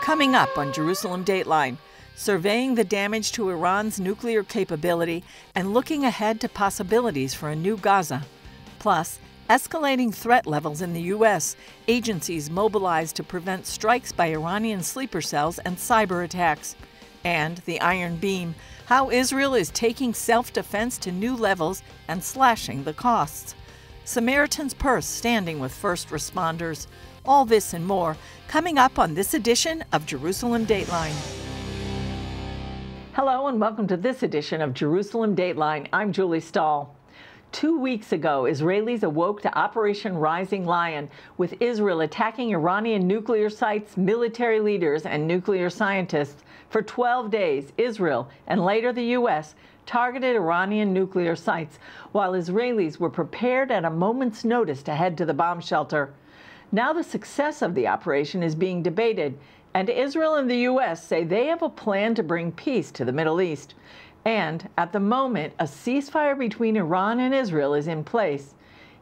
Coming up on Jerusalem Dateline, surveying the damage to Iran's nuclear capability and looking ahead to possibilities for a new Gaza. Plus, escalating threat levels in the U.S., agencies mobilized to prevent strikes by Iranian sleeper cells and cyber attacks. And the Iron Beam, how Israel is taking self-defense to new levels and slashing the costs. Samaritan's Purse standing with first responders. All this and more coming up on this edition of Jerusalem Dateline. Hello and welcome to this edition of Jerusalem Dateline. I'm Julie Stahl. 2 weeks ago, Israelis awoke to Operation Rising Lion, with Israel attacking Iranian nuclear sites, military leaders, and nuclear scientists. For 12 days, Israel and later the U.S. targeted Iranian nuclear sites, while Israelis were prepared at a moment's notice to head to the bomb shelter. Now the success of the operation is being debated, and Israel and the U.S. say they have a plan to bring peace to the Middle East. And at the moment, a ceasefire between Iran and Israel is in place.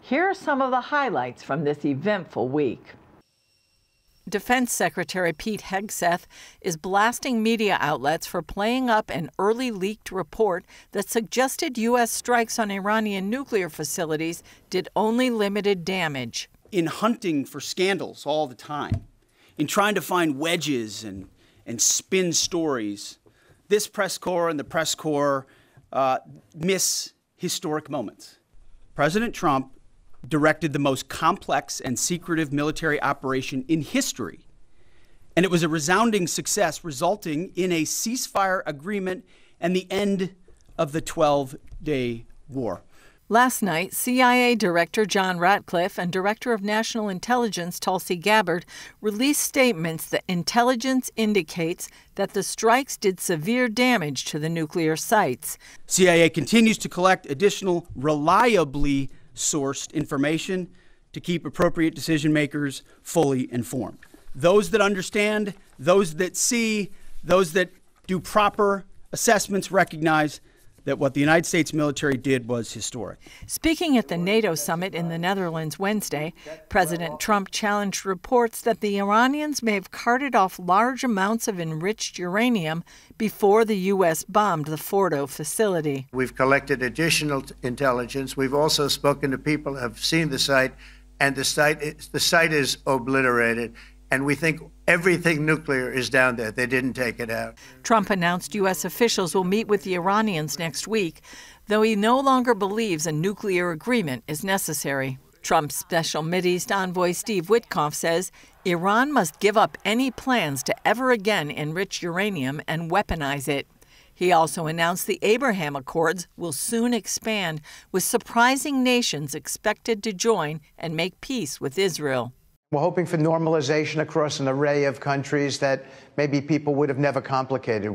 Here are some of the highlights from this eventful week. Defense Secretary Pete Hegseth is blasting media outlets for playing up an early leaked report that suggested U.S. strikes on Iranian nuclear facilities did only limited damage. In hunting for scandals all the time, in trying to find wedges and spin stories, this press corps and the press corps miss historic moments. President Trump directed the most complex and secretive military operation in history, and it was a resounding success, resulting in a ceasefire agreement and the end of the 12-day war. Last night, CIA Director John Ratcliffe and Director of National Intelligence Tulsi Gabbard released statements that intelligence indicates that the strikes did severe damage to the nuclear sites. CIA continues to collect additional reliably sourced information to keep appropriate decision makers fully informed. Those that understand, those that see, those that do proper assessments recognize that what the United States military did was historic. Speaking at the NATO summit in the Netherlands Wednesday, President Trump challenged reports that the Iranians may have carted off large amounts of enriched uranium before the U.S. bombed the Fordo facility. We've collected additional intelligence. We've also spoken to people who have seen the site, and the site is obliterated. And we think everything nuclear is down there. They didn't take it out. Trump announced U.S. officials will meet with the Iranians next week, though he no longer believes a nuclear agreement is necessary. Trump's Special Mideast Envoy Steve Witkoff says Iran must give up any plans to ever again enrich uranium and weaponize it. He also announced the Abraham Accords will soon expand, with surprising nations expected to join and make peace with Israel. We're hoping for normalization across an array of countries that maybe people would have never contemplated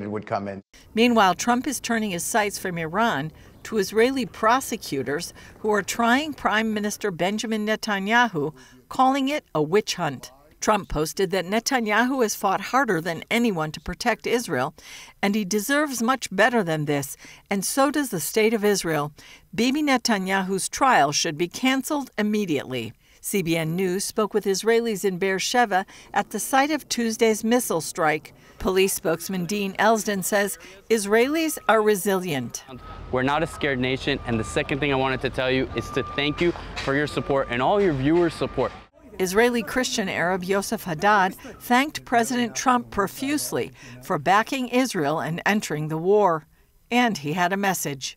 would come in. Meanwhile, Trump is turning his sights from Iran to Israeli prosecutors who are trying Prime Minister Benjamin Netanyahu, calling it a witch hunt. Trump posted that Netanyahu has fought harder than anyone to protect Israel, and he deserves much better than this, and so does the state of Israel. Bibi Netanyahu's trial should be canceled immediately. CBN News spoke with Israelis in Beersheba at the site of Tuesday's missile strike. Police spokesman Dean Elsden says Israelis are resilient. We're not a scared nation, and the second thing I wanted to tell you is to thank you for your support and all your viewers' support. Israeli Christian Arab Yosef Haddad thanked President Trump profusely for backing Israel and entering the war. And he had a message.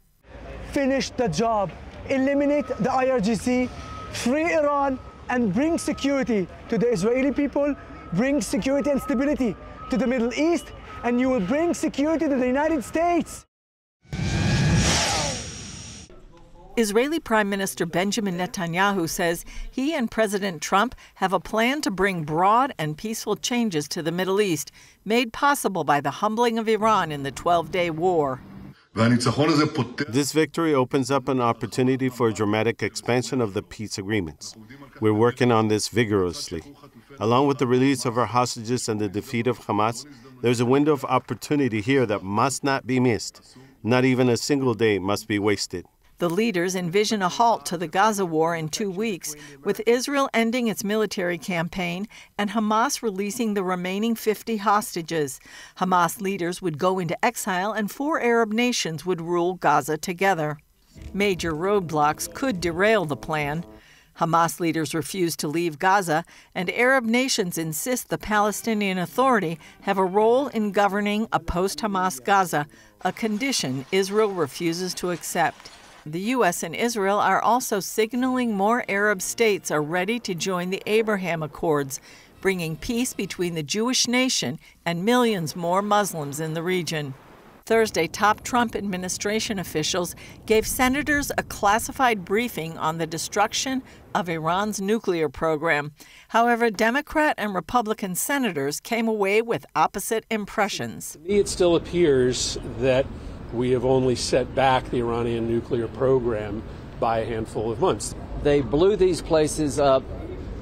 Finish the job. Eliminate the IRGC, free Iran, and bring security to the Israeli people, bring security and stability to the Middle East, and you will bring security to the United States. Israeli Prime Minister Benjamin Netanyahu says he and President Trump have a plan to bring broad and peaceful changes to the Middle East, made possible by the humbling of Iran in the 12-day war. This victory opens up an opportunity for a dramatic expansion of the peace agreements. We're working on this vigorously. Along with the release of our hostages and the defeat of Hamas, there's a window of opportunity here that must not be missed. Not even a single day must be wasted. The leaders envision a halt to the Gaza war in 2 weeks, with Israel ending its military campaign and Hamas releasing the remaining 50 hostages. Hamas leaders would go into exile and 4 Arab nations would rule Gaza together. Major roadblocks could derail the plan. Hamas leaders refuse to leave Gaza, and Arab nations insist the Palestinian Authority have a role in governing a post-Hamas Gaza, a condition Israel refuses to accept. The U.S. and Israel are also signaling more Arab states are ready to join the Abraham Accords, bringing peace between the Jewish nation and millions more Muslims in the region. Thursday, top Trump administration officials gave senators a classified briefing on the destruction of Iran's nuclear program. However, Democrat and Republican senators came away with opposite impressions. To me, it still appears that we have only set back the Iranian nuclear program by a handful of months. They blew these places up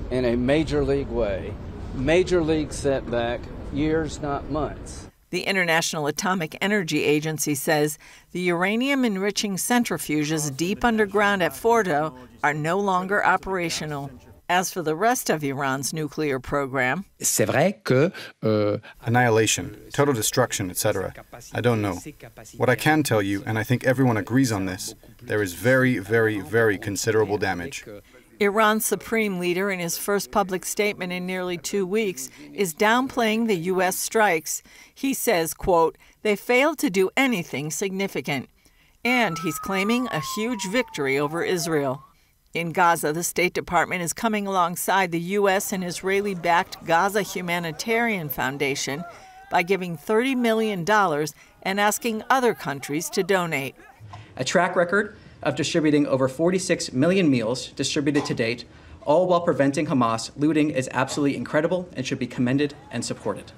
in a major league way. Major league setback, years, not months. The International Atomic Energy Agency says the uranium-enriching centrifuges deep underground at Fordo are no longer operational. As for the rest of Iran's nuclear program, annihilation, total destruction, etc. I don't know. What I can tell you, and I think everyone agrees on this, there is very, very, very considerable damage. Iran's supreme leader, in his first public statement in nearly 2 weeks, is downplaying the U.S. strikes. He says, quote, they failed to do anything significant. And he's claiming a huge victory over Israel. In Gaza, the State Department is coming alongside the U.S. and Israeli-backed Gaza Humanitarian Foundation by giving $30 million and asking other countries to donate. A track record of distributing over 46 million meals distributed to date, all while preventing Hamas looting, is absolutely incredible and should be commended and supported.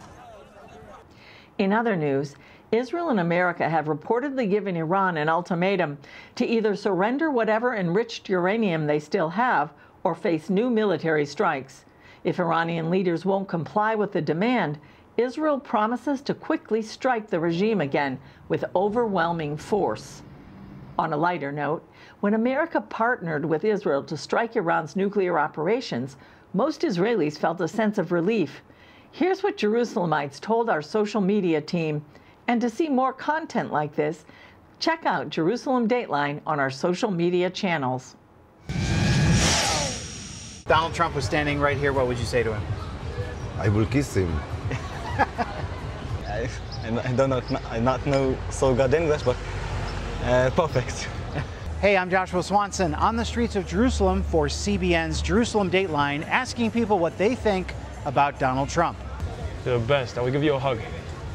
In other news, Israel and America have reportedly given Iran an ultimatum to either surrender whatever enriched uranium they still have or face new military strikes. If Iranian leaders won't comply with the demand, Israel promises to quickly strike the regime again with overwhelming force. On a lighter note, when America partnered with Israel to strike Iran's nuclear operations, most Israelis felt a sense of relief. Here's what Jerusalemites told our social media team. And to see more content like this, check out Jerusalem Dateline on our social media channels. Donald Trump was standing right here. What would you say to him? I will kiss him. I don't know, I not know so good English, but perfect. Hey, I'm Joshua Swanson on the streets of Jerusalem for CBN's Jerusalem Dateline, asking people what they think about Donald Trump. You're the best. I will give you a hug.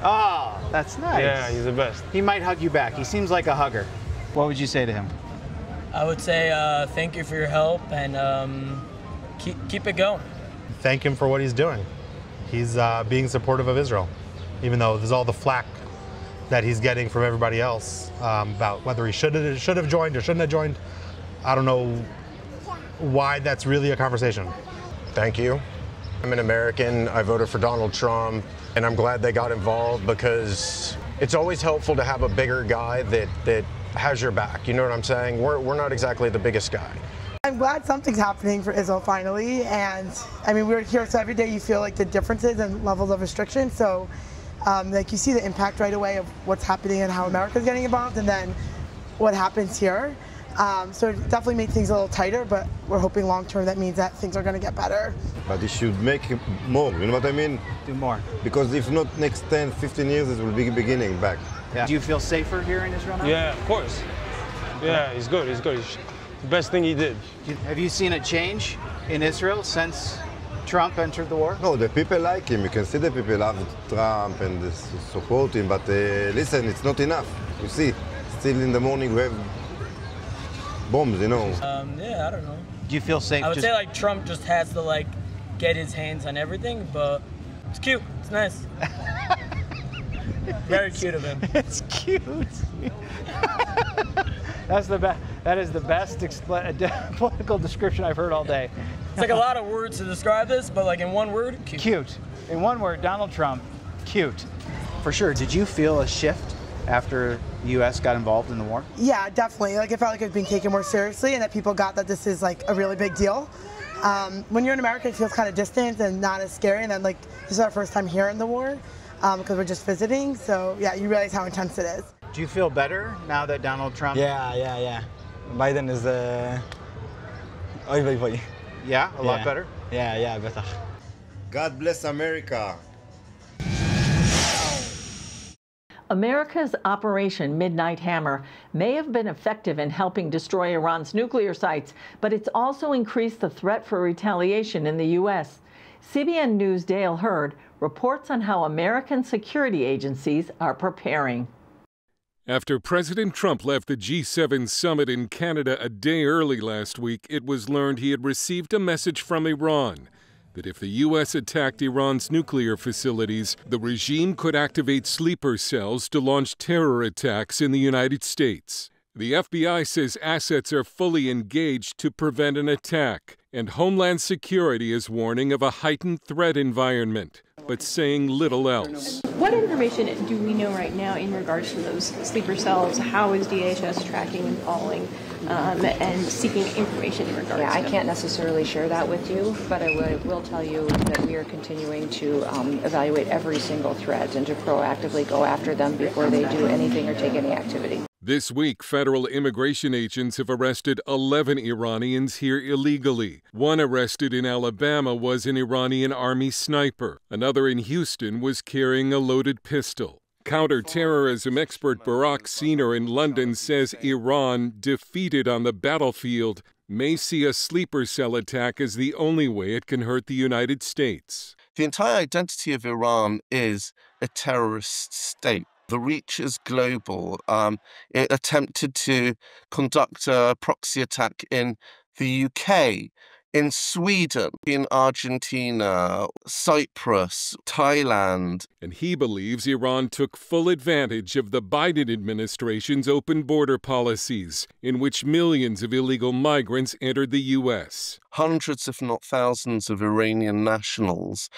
Oh, that's nice. Yeah, he's the best. He might hug you back. He seems like a hugger. What would you say to him? I would say thank you for your help and keep it going. Thank him for what he's doing. He's being supportive of Israel, even though there's all the flack that he's getting from everybody else about whether he should have joined or shouldn't have joined. I don't know why that's really a conversation. Thank you. I'm an American. I voted for Donald Trump. And I'm glad they got involved because it's always helpful to have a bigger guy that has your back. You know what I'm saying? We're not exactly the biggest guy. I'm glad something's happening for Israel finally. And I mean, we're here, so every day you feel like the differences and levels of restriction. So like you see the impact right away of what's happening and how America's getting involved and then what happens here. So it definitely made things a little tighter, but we're hoping long term that means that things are going to get better. But it should make more, you know what I mean? Do more. Because if not next 10, 15 years, it will be beginning back. Yeah. Do you feel safer here in Israel now? Yeah, of course. Yeah, he's good, he's good. It's the best thing he did. Have you seen a change in Israel since Trump entered the war? No, the people like him. You can see the people love Trump and they support him, but listen, it's not enough. You see, still in the morning we have bombs, you know. Yeah, I don't know. Do you feel safe? I would say like Trump just has to get his hands on everything, but it's cute. It's nice. Very cute of him. It's cute. That's the best. That is the best political description I've heard all day. It's like a lot of words to describe this, but like in one word, cute. Cute. In one word, Donald Trump, cute. For sure. Did you feel a shift after the U.S. got involved in the war? Yeah, definitely. Like, it felt like it was being taken more seriously and that people got that this is like a really big deal. When you're in America, it feels kind of distant and not as scary. And then, like, this is our first time here in the war because we're just visiting. So, yeah, you realize how intense it is. Do you feel better now that Donald Trump... Yeah. Biden is the... Yeah, a lot better? Yeah, better. God bless America. America's Operation Midnight Hammer may have been effective in helping destroy Iran's nuclear sites, but it's also increased the threat for retaliation in the U.S. CBN News' Dale Hurd reports on how American security agencies are preparing. After President Trump left the G7 summit in Canada a day early last week, it was learned he had received a message from Iran that if the U.S. attacked Iran's nuclear facilities, the regime could activate sleeper cells to launch terror attacks in the United States. The FBI says assets are fully engaged to prevent an attack, and Homeland Security is warning of a heightened threat environment, but saying little else. What information do we know right now in regards to those sleeper cells? How is DHS tracking and following and seeking information in regards to I them? can't necessarily share that with you, but I will tell you that we are continuing to evaluate every single threat and to proactively go after them before they do anything or take any activity. This week, federal immigration agents have arrested 11 Iranians here illegally. One arrested in Alabama was an Iranian army sniper. Another in Houston was carrying a loaded pistol. Counterterrorism expert Barak Siner in London says Iran, defeated on the battlefield, may see a sleeper cell attack as the only way it can hurt the United States. The entire identity of Iran is a terrorist state. The reach is global. It attempted to conduct a proxy attack in the UK, in Sweden, in Argentina, Cyprus, Thailand. And he believes Iran took full advantage of the Biden administration's open border policies, in which millions of illegal migrants entered the U.S. Hundreds, if not thousands, of Iranian nationals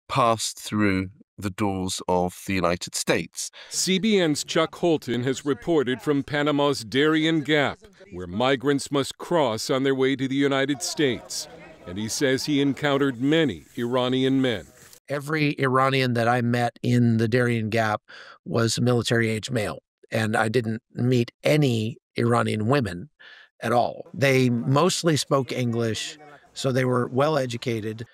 passed through the doors of the United States. CBN's Chuck Holton has reported from Panama's Darien Gap, where migrants must cross on their way to the United States. And he says he encountered many Iranian men. Every Iranian that I met in the Darien Gap was a military-age male, and I didn't meet any Iranian women at all. They mostly spoke English, so they were well-educated,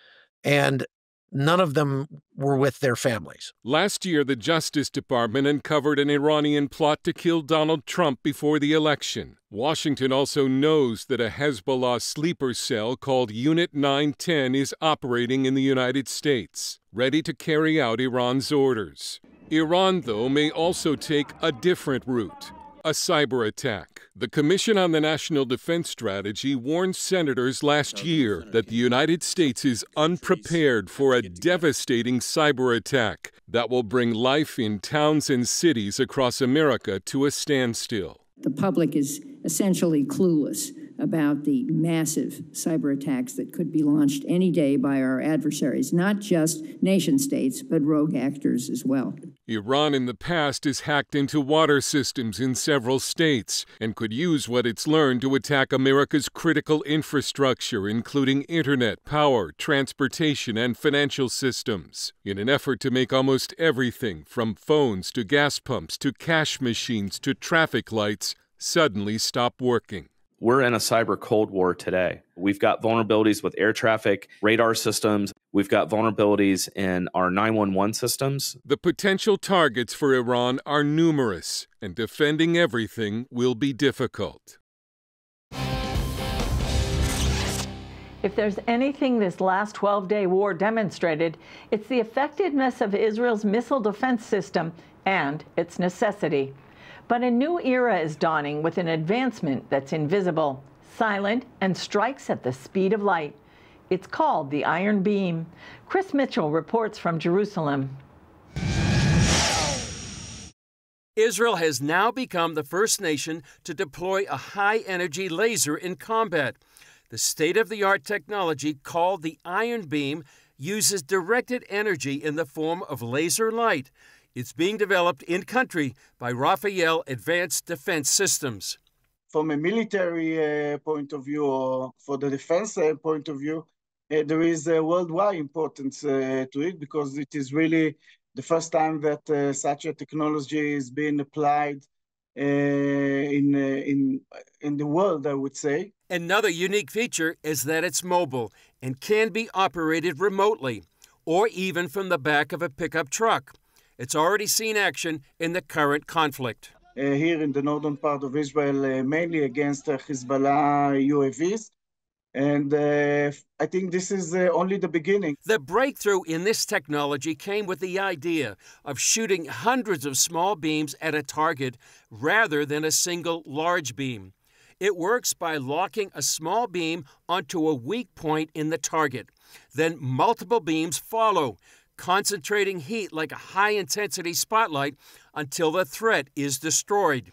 and none of them were with their families. Last year, the Justice Department uncovered an Iranian plot to kill Donald Trump before the election. Washington also knows that a Hezbollah sleeper cell called Unit 910 is operating in the United States, ready to carry out Iran's orders. Iran, though, may also take a different route. A cyber attack. The Commission on the National Defense Strategy warned senators last year that the United States is unprepared for a devastating cyber attack that will bring life in towns and cities across America to a standstill. The public is essentially clueless about the massive cyber attacks that could be launched any day by our adversaries, not just nation states, but rogue actors as well. Iran in the past has hacked into water systems in several states and could use what it's learned to attack America's critical infrastructure, including internet, power, transportation, and financial systems, in an effort to make almost everything from phones to gas pumps to cash machines to traffic lights suddenly stop working. We're in a cyber Cold War today. We've got vulnerabilities with air traffic, radar systems. We've got vulnerabilities in our 911 systems. The potential targets for Iran are numerous, and defending everything will be difficult. If there's anything this last 12-day war demonstrated, it's the effectiveness of Israel's missile defense system and its necessity. But a new era is dawning with an advancement that's invisible, silent, and strikes at the speed of light. It's called the Iron Beam. Chris Mitchell reports from Jerusalem. Israel has now become the first nation to deploy a high-energy laser in combat. The state-of-the-art technology called the Iron Beam uses directed energy in the form of laser light. It's being developed in country by Rafael Advanced Defense Systems. From a military point of view, or for the defense point of view, there is a worldwide importance to it, because it is really the first time that such a technology is being applied in the world, I would say. Another unique feature is that it's mobile and can be operated remotely, or even from the back of a pickup truck. It's already seen action in the current conflict. Here in the northern part of Israel, mainly against Hezbollah UAVs. And I think this is only the beginning. The breakthrough in this technology came with the idea of shooting hundreds of small beams at a target rather than a single large beam. It works by locking a small beam onto a weak point in the target. Then multiple beams follow, concentrating heat like a high-intensity spotlight until the threat is destroyed.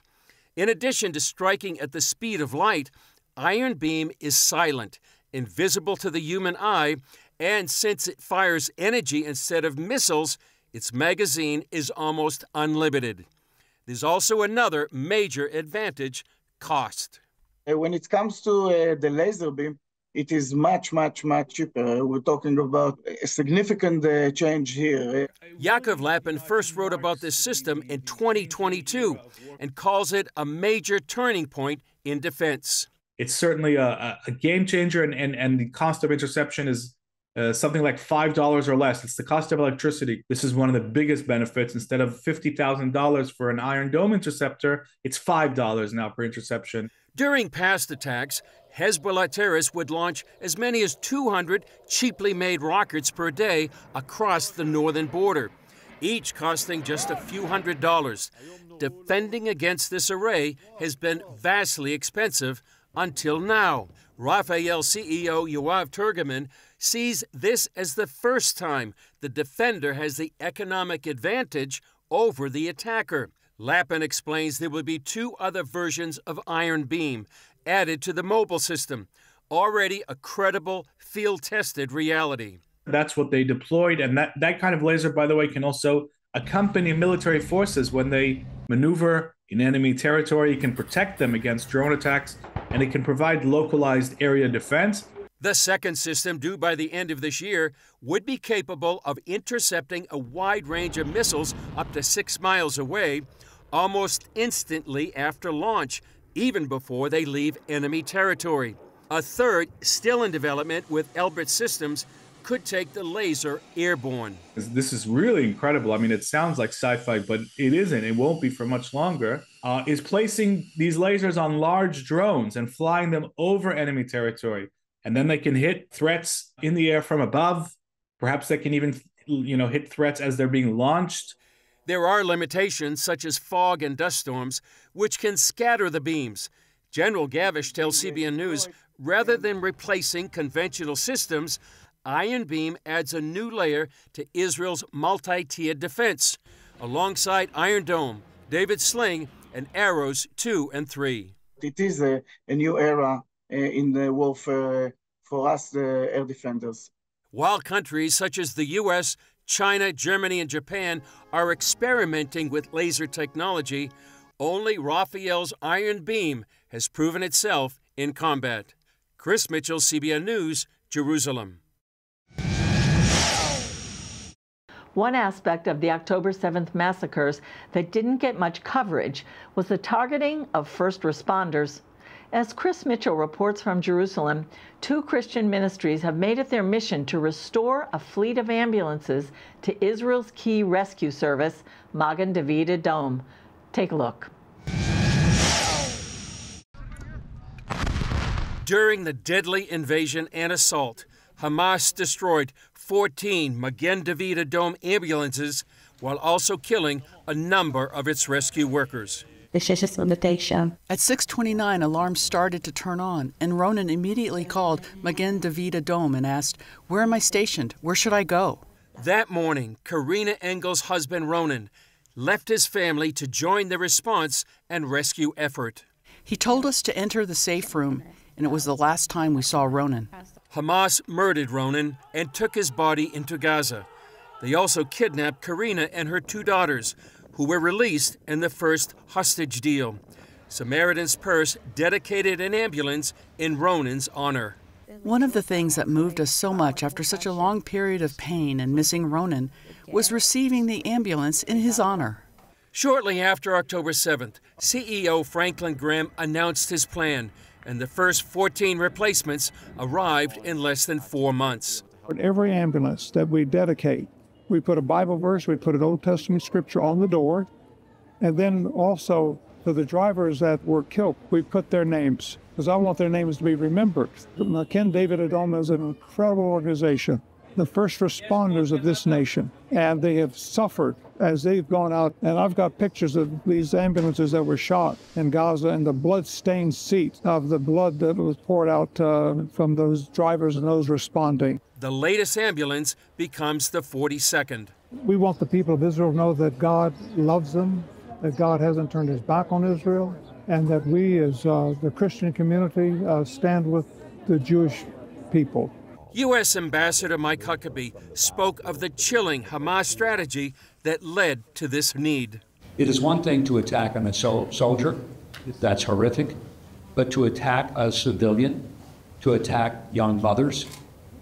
In addition to striking at the speed of light, Iron Beam is silent, invisible to the human eye, and since it fires energy instead of missiles, its magazine is almost unlimited. There's also another major advantage: cost. When it comes to the laser beam, it is much, much, much cheaper. We're talking about a significant change here. Yaakov Lapin first wrote about this system in 2022 and calls it a major turning point in defense. It's certainly a game changer, and the cost of interception is something like $5 or less. It's the cost of electricity. This is one of the biggest benefits. Instead of $50,000 for an Iron Dome interceptor, it's $5 now per interception. During past attacks, Hezbollah terrorists would launch as many as 200 cheaply made rockets per day across the northern border, each costing just a few $100s. Defending against this array has been vastly expensive until now. Rafael CEO Yoav Turgeman sees this as the first time the defender has the economic advantage over the attacker. Lapin explains there will be 2 other versions of Iron Beam added to the mobile system, already a credible, field-tested reality. That's what they deployed, and that kind of laser, by the way, can also accompany military forces when they maneuver in enemy territory. It can protect them against drone attacks, and it can provide localized area defense. The second system, due by the end of this year, would be capable of intercepting a wide range of missiles up to 6 miles away, almost instantly after launch, even before they leave enemy territory. A third, still in development with Elbit Systems, could take the laser airborne. This is really incredible. I mean, it sounds like sci-fi, but it isn't. It won't be for much longer. Is placing these lasers on large drones and flying them over enemy territory. And then they can hit threats in the air from above. Perhaps they can even, hit threats as they're being launched. There are limitations such as fog and dust storms, which can scatter the beams. General Gavish tells CBN News, rather than replacing conventional systems, Iron Beam adds a new layer to Israel's multi-tiered defense, alongside Iron Dome, David Sling, and Arrows 2 and 3. It is a new era in the warfare for us, the air defenders. While countries such as the U.S., China, Germany, and Japan are experimenting with laser technology, only Rafael's Iron Beam has proven itself in combat. Chris Mitchell, CBN News, Jerusalem. One aspect of the October 7th massacres that didn't get much coverage was the targeting of first responders. As Chris Mitchell reports from Jerusalem, 2 Christian ministries have made it their mission to restore a fleet of ambulances to Israel's key rescue service, Magen David Adom. Take a look. During the deadly invasion and assault, Hamas destroyed 14 Magen David Adom ambulances while also killing a number of its rescue workers. At 6:29, alarms started to turn on, and Ronan immediately called Magen David Adom and asked, "Where am I stationed? Where should I go?" That morning, Karina Engel's husband Ronan left his family to join the response and rescue effort. He told us to enter the safe room, and it was the last time we saw Ronan. Hamas murdered Ronan and took his body into Gaza. They also kidnapped Karina and her 2 daughters, who were released in the first hostage deal. Samaritan's Purse dedicated an ambulance in Ronan's honor. One of the things that moved us so much after such a long period of pain and missing Ronan was receiving the ambulance in his honor. Shortly after October 7th, CEO Franklin Graham announced his plan, and the first 14 replacements arrived in less than 4 months. For every ambulance that we dedicate, we put a Bible verse, we put an Old Testament scripture on the door, and then also for the drivers that were killed, we put their names, because I want their names to be remembered. Ken David Adom is an incredible organization, the first responders of this nation, and they have suffered as they've gone out. And I've got pictures of these ambulances that were shot in Gaza and the blood-stained seat of the blood that was poured out from those drivers and those responding. The latest ambulance becomes the 42nd. We want the people of Israel to know that God loves them, that God hasn't turned his back on Israel, and that we as the Christian community stand with the Jewish people. U.S. Ambassador Mike Huckabee spoke of the chilling Hamas strategy that led to this need. It is one thing to attack a soldier, that's horrific, but to attack a civilian, to attack young mothers,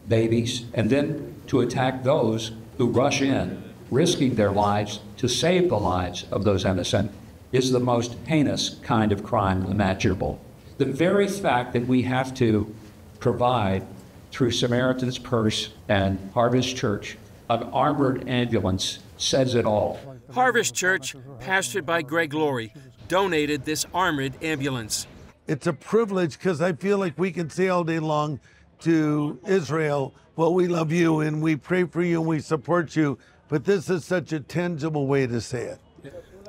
babies, and then to attack those who rush in, risking their lives to save the lives of those innocent, is the most heinous kind of crime imaginable. The very fact that we have to provide, through Samaritan's Purse and Harvest Church, an armored ambulance says it all. Harvest Church, pastored by Greg Laurie, donated this armored ambulance. It's a privilege because I feel like we can say all day long to Israel, well, we love you and we pray for you and we support you, but this is such a tangible way to say it.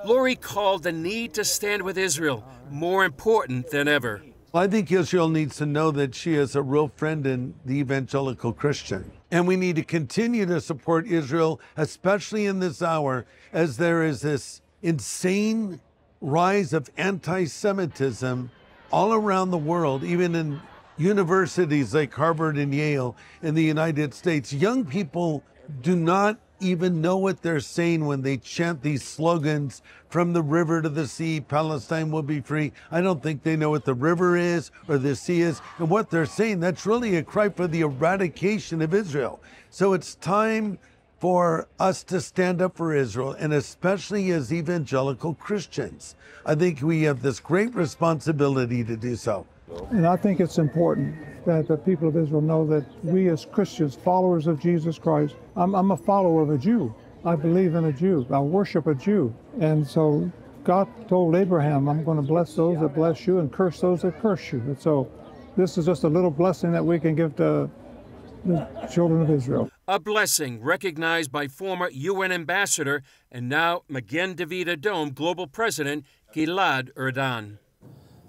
Laurie called the need to stand with Israel more important than ever. I think Israel needs to know that she is a real friend in the evangelical Christian. And we need to continue to support Israel, especially in this hour, as there is this insane rise of anti-Semitism all around the world, even in universities like Harvard and Yale in the United States. Young people do not even know what they're saying when they chant these slogans, from the river to the sea, Palestine will be free. I don't think they know what the river is or the sea is. And what they're saying, that's really a cry for the eradication of Israel. So it's time for us to stand up for Israel, and especially as evangelical Christians. I think we have this great responsibility to do so. And I think it's important that the people of Israel know that we as Christians, followers of Jesus Christ, I'm a follower of a Jew. I believe in a Jew. I worship a Jew. And so God told Abraham, I'm going to bless those that bless you and curse those that curse you. And so this is just a little blessing that we can give to the children of Israel. A blessing recognized by former UN ambassador and now Magen David Adom global president Gilad Erdan.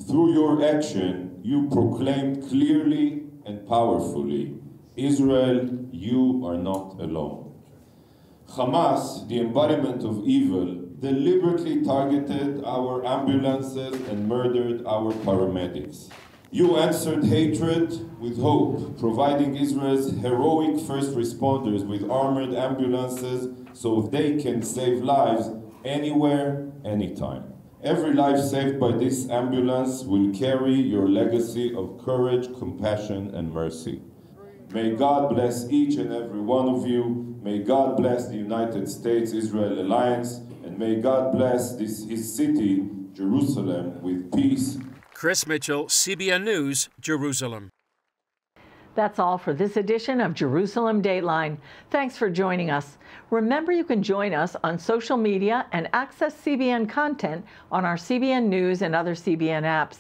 Through your action, you proclaimed clearly and powerfully, Israel, you are not alone. Hamas, the embodiment of evil, deliberately targeted our ambulances and murdered our paramedics. You answered hatred with hope, providing Israel's heroic first responders with armored ambulances so they can save lives anywhere, anytime. Every life saved by this ambulance will carry your legacy of courage, compassion, and mercy. May God bless each and every one of you. May God bless the United States-Israel alliance, and may God bless his city, Jerusalem, with peace. Chris Mitchell, CBN News, Jerusalem. That's all for this edition of Jerusalem Dateline. Thanks for joining us. Remember, you can join us on social media and access CBN content on our CBN News and other CBN apps.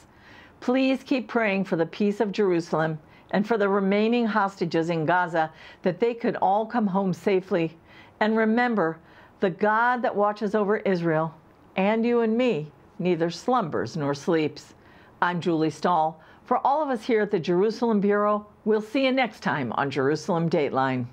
Please keep praying for the peace of Jerusalem and for the remaining hostages in Gaza, that they could all come home safely. And remember, the God that watches over Israel and you and me neither slumbers nor sleeps. I'm Julie Stahl. For all of us here at the Jerusalem Bureau, we'll see you next time on Jerusalem Dateline.